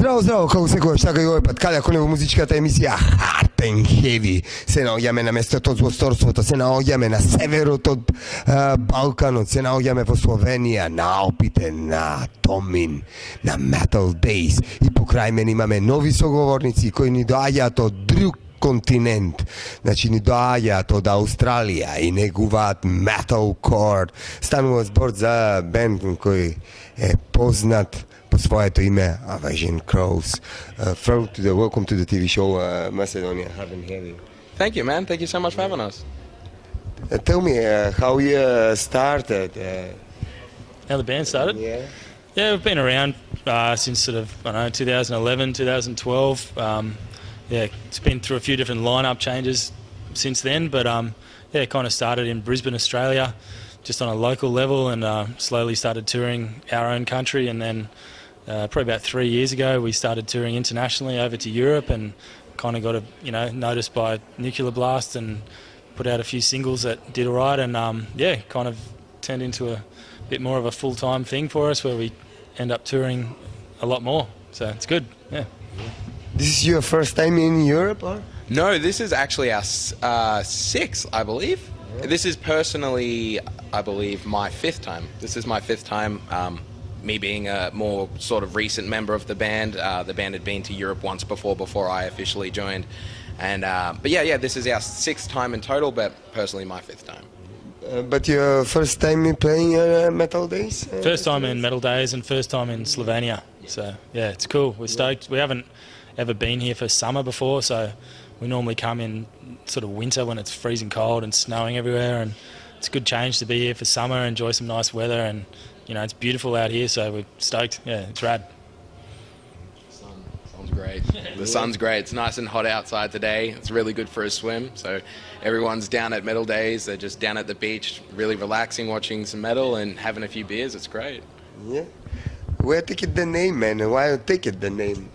Zdravo, zdravo, kako se govoš, tako je ovaj pat, kada konevo muzyczka ta emisija Hard and Heavy se naogjame na mesto to złostorstwo, to se naogjame na severu to Balkanu, se naogjame po Slovenija, naopite na Tolmin na Metaldays i po kraj meni imame novi sogovornici koji ni doaja to drug kontinent, znači ni doaja to od Australija i ne guvat metalcore, stanuo zbor za band koji je poznat po svoje to ime Aversions. Welcome to the TV show Macedonia Hard and Heavy. Thank you, man. Thank you so much for having us. Tell me how you started. How the band started? Yeah, we've been around since sort of, I don't know, 2011, 2012. Yeah, it's been through a few different lineup changes since then, but yeah, kind of started in Brisbane, Australia, just on a local level, and slowly started touring our own country, and then probably about 3 years ago we started touring internationally over to Europe, and kind of got noticed by Nuclear Blast and put out a few singles that did all right, and yeah, kind of turned into a bit more of a full-time thing for us, where we end up touring a lot more, so it's good. Yeah. This is your first time in Europe, or? No, this is actually our sixth, I believe. Yeah. This is personally, I believe, my fifth time. This is my fifth time, me being a more sort of recent member of the band. The band had been to Europe once before I officially joined. And but yeah, this is our sixth time in total, but personally my fifth time. But your first time in playing Metaldays? First time in Metaldays and first time in Slovenia. So yeah, it's cool. We're stoked. We haven't ever been here for summer before, so we normally come in sort of winter when it's freezing cold and snowing everywhere, and it's a good change to be here for summer, enjoy some nice weather, and you know, it's beautiful out here, so we're stoked. Yeah, it's rad. Sun's great. The sun's great. It's nice and hot outside today. It's really good for a swim, so everyone's down at Metaldays. They're just down at the beach, really relaxing, watching some metal and having a few beers. It's great. Yeah. Where take it the name, man? Why you take it the name?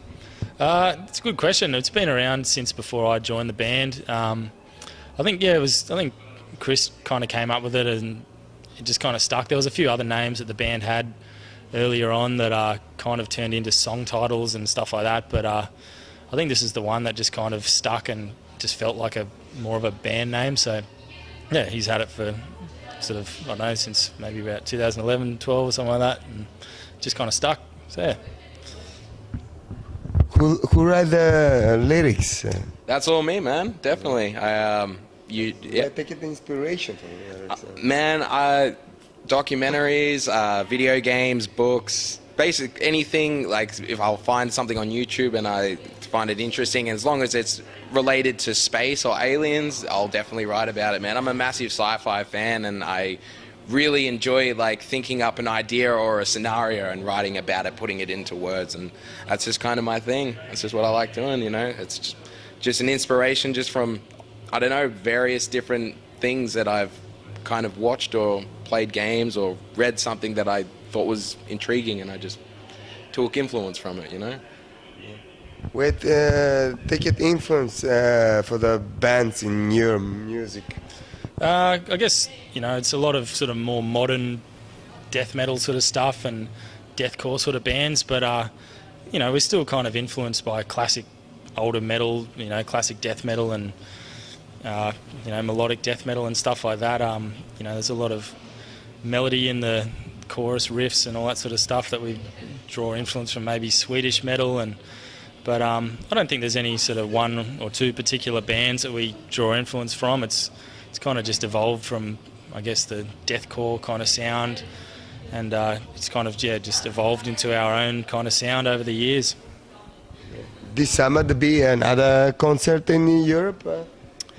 It's a good question. It's been around since before I joined the band. I think I think Chris kind of came up with it, and it just kind of stuck. There was a few other names that the band had earlier on that kind of turned into song titles and stuff like that. But I think this is the one that just kind of stuck and just felt like more of a band name. So yeah, he's had it for sort of, I don't know, since maybe about 2011, 12 or something like that, and just kind of stuck. So yeah. Who write the lyrics? That's all me, man. Definitely. Yeah, take it inspiration from the lyrics. Man, documentaries, video games, books, basic anything. Like if I'll find something on YouTube and I find it interesting, and as long as it's related to space or aliens, I'll definitely write about it, man. I'm a massive sci-fi fan, and I really enjoy like thinking up an idea or a scenario and writing about it, putting it into words, and that's just kind of my thing. That's just what I like doing, you know. It's just an inspiration just from, I don't know, various different things that I've kind of watched or played games or read something that I thought was intriguing, and I just took influence from it, you know. Where take it influence for the bands in your music? I guess, you know, it's a lot of sort of more modern death metal sort of stuff and deathcore sort of bands, but you know, we're still kind of influenced by classic older metal, you know, classic death metal and you know, melodic death metal and stuff like that. You know, there's a lot of melody in the chorus riffs and all that sort of stuff that we draw influence from, maybe Swedish metal, but I don't think there's any sort of one or two particular bands that we draw influence from. It's kind of just evolved from, I guess, the deathcore kind of sound, and it's kind of, yeah, just evolved into our own kind of sound over the years. This summer to be another concert in Europe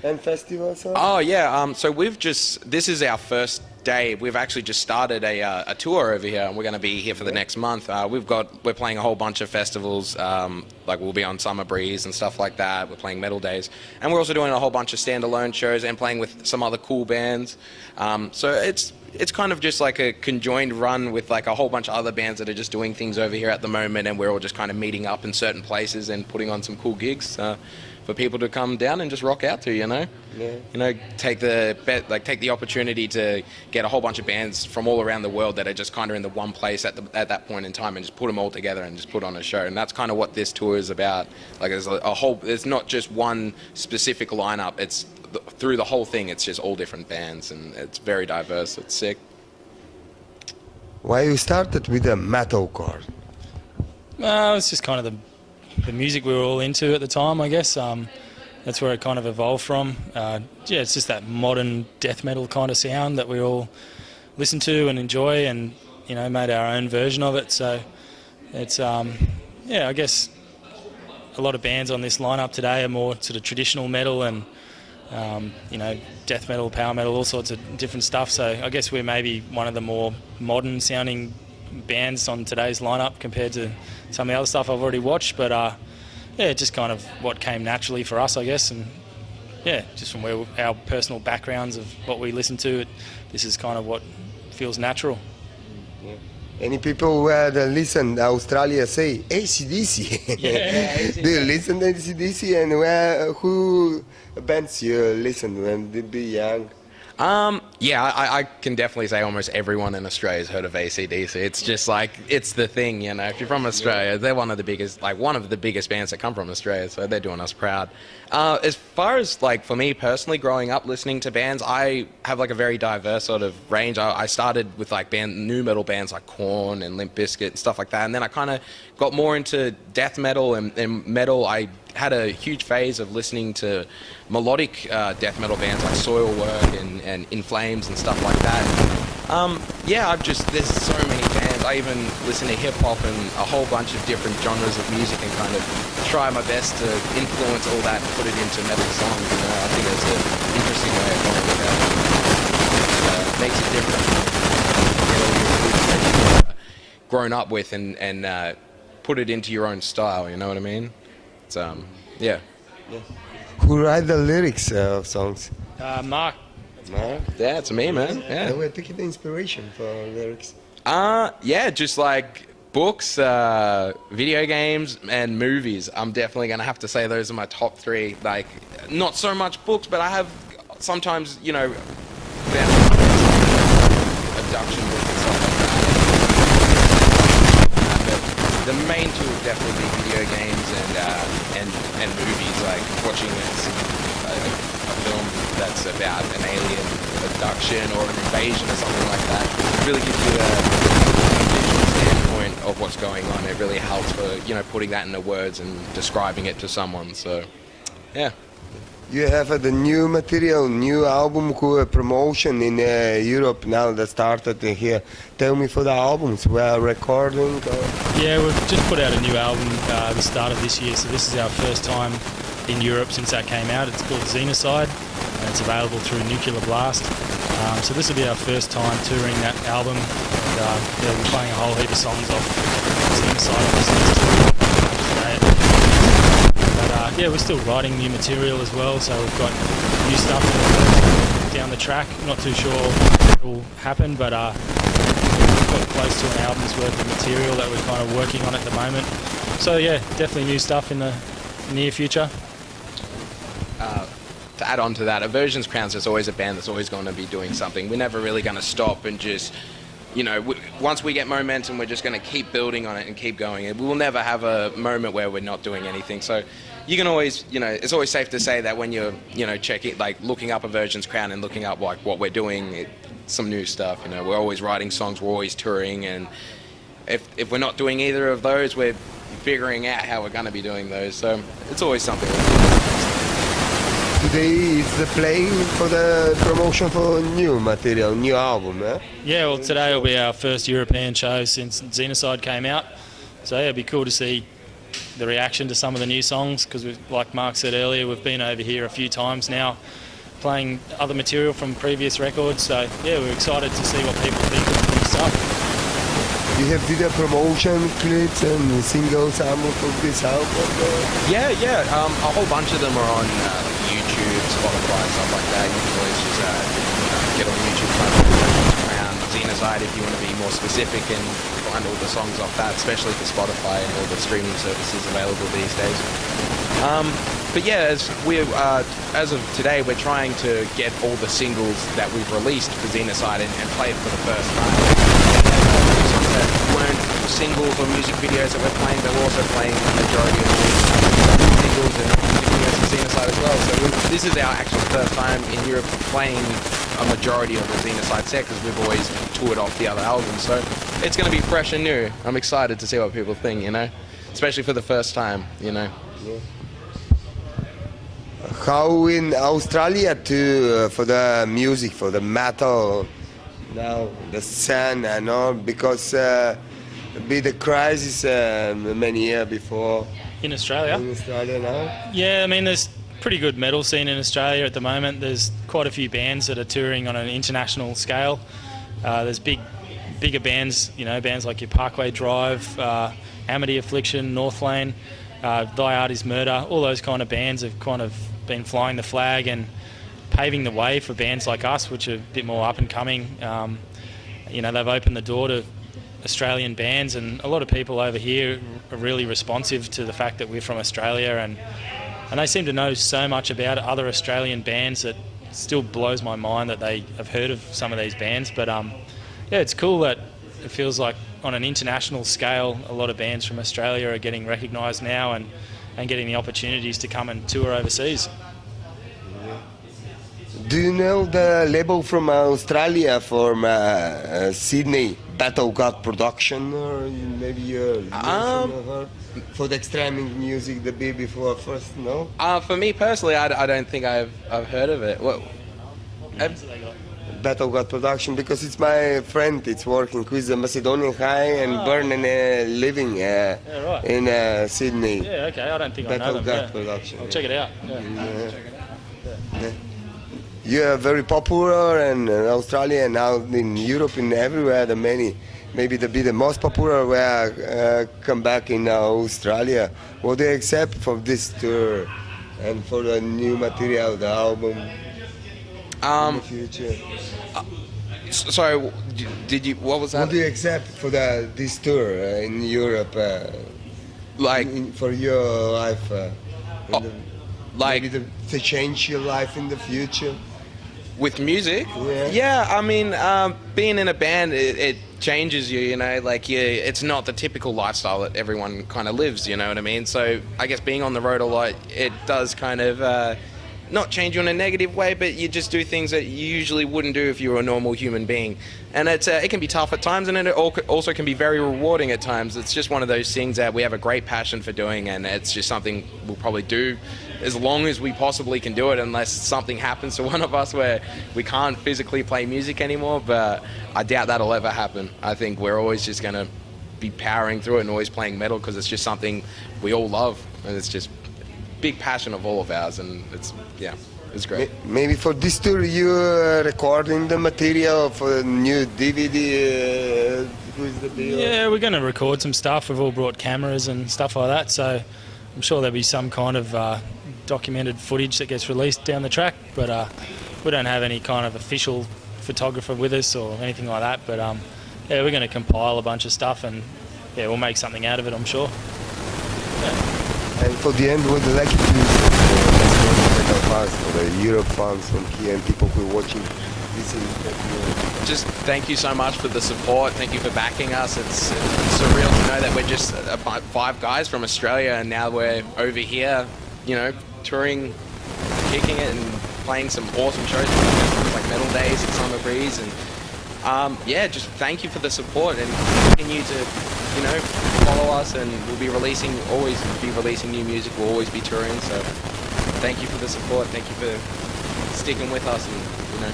and festivals? Oh yeah, so this is our first day. We've actually just started a tour over here, and we're going to be here for the next month. We're playing a whole bunch of festivals, like we'll be on Summer Breeze and stuff like that. We're playing Metaldays, and we're also doing a whole bunch of standalone shows and playing with some other cool bands. So it's kind of just like a conjoined run with like a whole bunch of other bands that are just doing things over here at the moment, and we're all just kind of meeting up in certain places and putting on some cool gigs for people to come down and just rock out to, you know. Yeah. You know, take the opportunity to get a whole bunch of bands from all around the world that are just kind of in the one place at that point in time, and just put them all together and just put on a show. And that's kind of what this tour is about. Like, it's not just one specific lineup. It's through the whole thing. It's just all different bands, and it's very diverse. It's sick. Why you started with a metalcore? It's just kind of the music we were all into at the time, I guess. That's where it kind of evolved from. Yeah, it's just that modern death metal kind of sound that we all listen to and enjoy, and you know, made our own version of it. So it's yeah, I guess a lot of bands on this lineup today are more sort of traditional metal and you know, death metal, power metal, all sorts of different stuff. So I guess we're maybe one of the more modern sounding bands on today's lineup compared to some of the other stuff I've already watched. But yeah, just kind of what came naturally for us, I guess. And yeah, just from where our personal backgrounds of what we listen to, this is kind of what feels natural. Yeah. Any people who had listened Australia say AC/DC? Yeah. Do you listen to AC/DC, and who bands you listened when they be young? Yeah, I can definitely say almost everyone in Australia has heard of AC/DC. It's just like, it's the thing, you know. If you're from Australia, they're one of the biggest bands that come from Australia, so they're doing us proud. As far as like for me personally, growing up listening to bands, I have like a very diverse sort of range. I started with like new metal bands like Korn and Limp Bizkit and stuff like that, and then I kind of got more into death metal and metal. I had a huge phase of listening to melodic death metal bands like Soilwork and In Flames and stuff like that. Yeah, there's so many bands. I even listen to hip hop and a whole bunch of different genres of music, and kind of try my best to influence all that and put it into metal songs. You know, I think it's an interesting way of going with that. It makes it different. Get all your roots that you've grown up with and put it into your own style. You know what I mean? It's yeah. Who write the lyrics of songs? Mark. Mark? Yeah, it's me, man. Yeah. Where took you the inspiration for lyrics? Yeah, just like books, video games, and movies. I'm definitely gonna have to say those are my top three. Like, not so much books, but I have sometimes, you know, abduction books and stuff like that. But the main two would definitely be video games and movies. Like watching a film that's about an alien abduction or an invasion or something like that. It really gives you a visual standpoint of what's going on. It really helps for, you know, putting that into words and describing it to someone. So, yeah. You have the new material, new album, promotion in Europe now that started here. Tell me for the albums, we're recording? Yeah, we've just put out a new album at the start of this year, so this is our first time in Europe since that came out. It's called Xenocide, and it's available through Nuclear Blast. So this will be our first time touring that album. And, yeah, we're playing a whole heap of songs off Xenocide on this next tour. But yeah, we're still writing new material as well, so we've got new stuff down the track. Not too sure what will happen, but we've got close to an album's worth of material that we're kind of working on at the moment. So yeah, definitely new stuff in the near future. To add on to that, Aversions Crowns is always a band that's always going to be doing something. We're never really going to stop and just, you know, once we get momentum, we're just going to keep building on it and keep going. We will never have a moment where we're not doing anything. So you can always, you know, it's always safe to say that when you're, you know, checking, like looking up Aversions Crown and looking up like what we're doing, some new stuff. You know, we're always writing songs, we're always touring, and if we're not doing either of those, we're figuring out how we're going to be doing those. So it's always something. Today is the playing for the promotion for new material, new album, eh? Yeah, well today will be our first European show since Xenocide came out. So yeah, it'd be cool to see the reaction to some of the new songs, because like Mark said earlier, we've been over here a few times now playing other material from previous records. So yeah, we're excited to see what people think of the new stuff. You have video promotion clips and single samples of this album? Yeah. A whole bunch of them are on YouTube, Spotify, stuff like that. You can always just get on YouTube, type in Aversions Crown, Zena site if you want to be more specific and find all the songs off that, especially for Spotify and all the streaming services available these days. But yeah, as of today, we're trying to get all the singles that we've released for Zena site and play it for the first time. Songs that weren't singles or music videos that we're playing, but we're also playing the majority of the singles and music videos for Zena site as well. So this is our actual first time in Europe playing a majority of the Zena site set, because we've always toured off the other albums. So it's going to be fresh and new. I'm excited to see what people think, you know, especially for the first time, you know. Yeah. How in Australia too for the music, for the metal now, the scene and all, because be the crisis many years before In Australia? in Australia now. Yeah, I mean, there's pretty good metal scene in Australia at the moment. There's quite a few bands that are touring on an international scale. There's bigger bands, you know, bands like your Parkway Drive, Amity Affliction, North Lane, Thy Art Is Murder. All those kind of bands have kind of been flying the flag and paving the way for bands like us, which are a bit more up and coming. You know, they've opened the door to Australian bands, and a lot of people over here are really responsive to the fact that we're from Australia, and they seem to know so much about other Australian bands that still blows my mind that they have heard of some of these bands. But yeah, it's cool that it feels like on an international scale a lot of bands from Australia are getting recognised now and getting the opportunities to come and tour overseas. Do you know the label from Australia, from Sydney, Battle God Production, or maybe you heard for the extreme music the day before first? No. For me personally, I don't think I've heard of it. What Names have they got? Battle God Production, because it's my friend. It's working with the Macedonian High and born and living right. in Sydney. Yeah, okay. I don't think I know Battle them. God Yeah. Production. I'll check it out. Yeah. Yeah. You are very popular in Australia, now in Europe, in everywhere. The many, maybe the most popular where come back in Australia. What do you accept for this tour and for the new material, the album in the future? Sorry, did you? What was that? What do you accept for this tour in Europe? For your life, maybe to change your life in the future. With music? Yeah. Yeah, I mean, being in a band, it changes you, you know, like it's not the typical lifestyle that everyone kind of lives, you know what I mean? So I guess being on the road a lot, it does kind of not change you in a negative way, but you just do things that you usually wouldn't do if you were a normal human being. And it can be tough at times, and it also can be very rewarding at times. It's just one of those things that we have a great passion for doing, and it's just something we'll probably do as long as we possibly can do it, unless something happens to one of us where we can't physically play music anymore. But I doubt that'll ever happen. I think we're always just going to be powering through it and always playing metal, because it's just something we all love, and it's just big passion of all of ours, and it's great. Maybe for this tour you recording the material for the new DVD. Who's the deal? Yeah, we're going to record some stuff. We've all brought cameras and stuff like that, so I'm sure there'll be some kind of documented footage that gets released down the track, but we don't have any kind of official photographer with us or anything like that. But yeah, we're going to compile a bunch of stuff, and yeah, we'll make something out of it, I'm sure. Yeah. And for the end, what would you like to do for fans, for the Europe fans from here and people who are watching this interview? Just thank you so much for the support. Thank you for backing us. It's surreal to know that we're just 5 guys from Australia, and now we're over here, you know, touring, kicking it, and playing some awesome shows like Metaldays and Summer Breeze. And yeah, just thank you for the support, and continue to, you know, follow us, and we'll be always be releasing new music. We'll always be touring. So thank you for the support. Thank you for sticking with us, and, you know,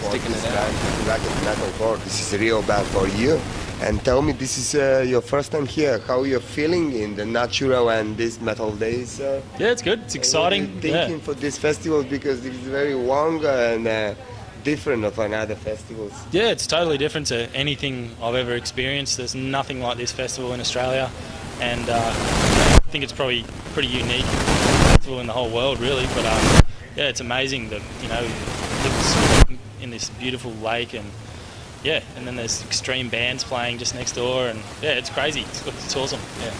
sticking it out. Like metalcore, this is a real band for you. And tell me, this is your first time here. How you're feeling in the natural and these Metaldays? Yeah, it's good. It's exciting. What are you thinking for this festival, because it's very long and different of another festivals? Yeah, it's totally different to anything I've ever experienced. There's nothing like this festival in Australia, and I think it's probably pretty unique festival in the whole world, really. But yeah, it's amazing that, you know, live in this beautiful lake, and yeah, and then there's extreme bands playing just next door, and yeah, it's crazy. It's awesome. Yeah.